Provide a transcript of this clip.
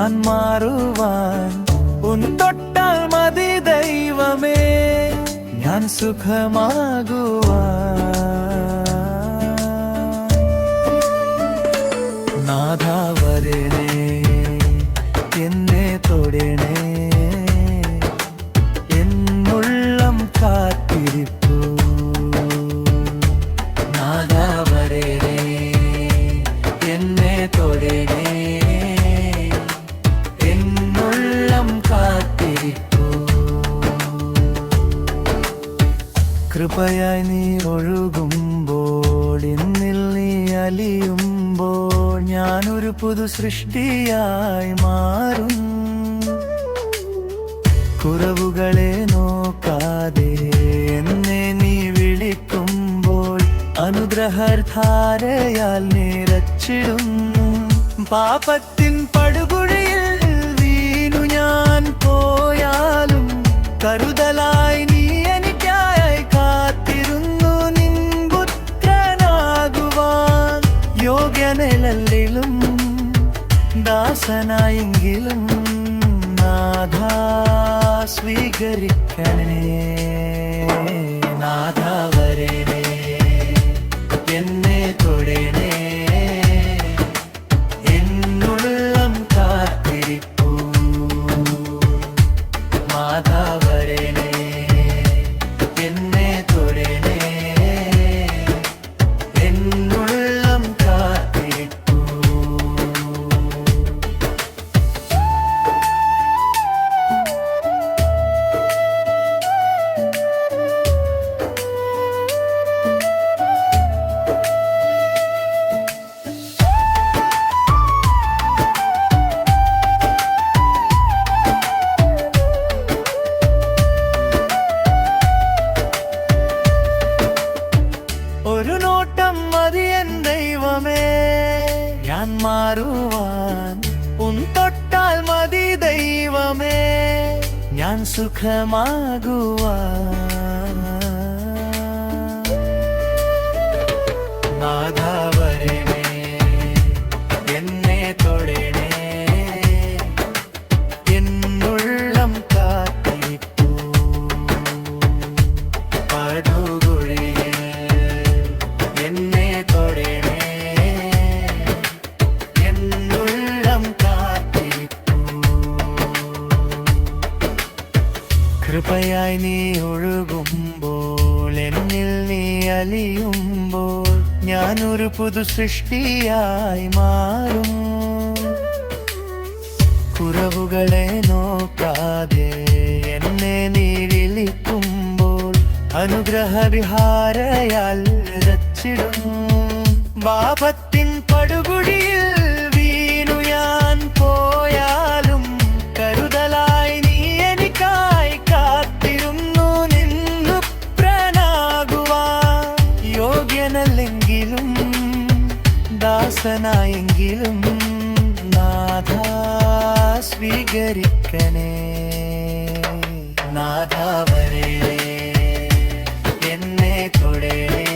ഞാൻ മാറുവാൻ ഉൻ തൊട്ടാൽ മതി ദൈവമേ ഞാൻ സുഖമാകുവാൻ നാഥാ വരണേ എന്നെ തൊടണേ എന്നുള്ളം കാത്തിരിപ്പു നാഥാ വരണേ എന്നെ തൊടണേ എന്നുള്ളം കാത്തിരിപ്പു കൃപയായി നീ ഒഴുകുമ്പോൾ എന്നിൽ നീ അലിയുമ്പോൾ ഞാനൊരു പുതു സൃഷ്ടിയായി മാറും കുറവുകളെ നോക്കാതെ എന്നെ നീ വിളിക്കുമ്പോൾ അനുഗ്രഹധാരയാൽ നിറച്ചിടും പാപത്തിൻ പടുകുഴിയിൽ വീണു ഞാൻ പോയാലും കരുതലായി നീ എനിക്കായി കാത്തിരുന്നു നിൻ പുത്രനാകുവാൻ യോഗ്യനല്ലെങ്കിലും ദാസനായെങ്കിലും നാഥാ സ്വീകരിക്കണേ നാഥാ വരണേ എന്നെ തൊടണേ എന്നുള്ളം കാത്തിരിപ്പു നാഥാ വരണേ എന്നെ തൊടണേ എന്നുള്ളം കാത്തിരിപ്പു ഒരു നോട്ടം മതി എൻ ദൈവമേ ഞാൻ മാറുവാൻ ഉൻ തൊട്ടാൽ മതി ദൈവമേ ഞാൻ സുഖമാകുവാൻ നാഥാ വരണേ എന്നെ തൊടണേ എന്നുള്ളം കാത്തിരിപ്പു പടുകുഴിയിൽ എന്നെ തൊടണേ എന്നുള്ളം കാത്തിരിപ്പു കൃപയായി നീ ഒഴുകുമ്പോൾ എന്നിൽ നീ അലിയുമ്പോൾ ഞാനൊരു പുതു സൃഷ്ടിയായി മാറും കുറവുകളെ നോക്കാതെ എന്നെ നീ വിളിക്കുമ്പോൾ അനുഗ്രഹവിഹാരയാൽ രച്ചിടും പാപത്തിൻ പടുകുഴിയിൽ വീണു ഞാൻ പോയാലും കരുതലായി നീ എനിക്കായി കാത്തിരുന്നു നിന്നു പ്രനാകുവാൻ യോഗ്യനല്ലെങ്കിലും ദാസനായെങ്കിലും നാഥാ സ്വീകരിക്കണേ നാഥാ വരണേ എന്നെ തൊടണേ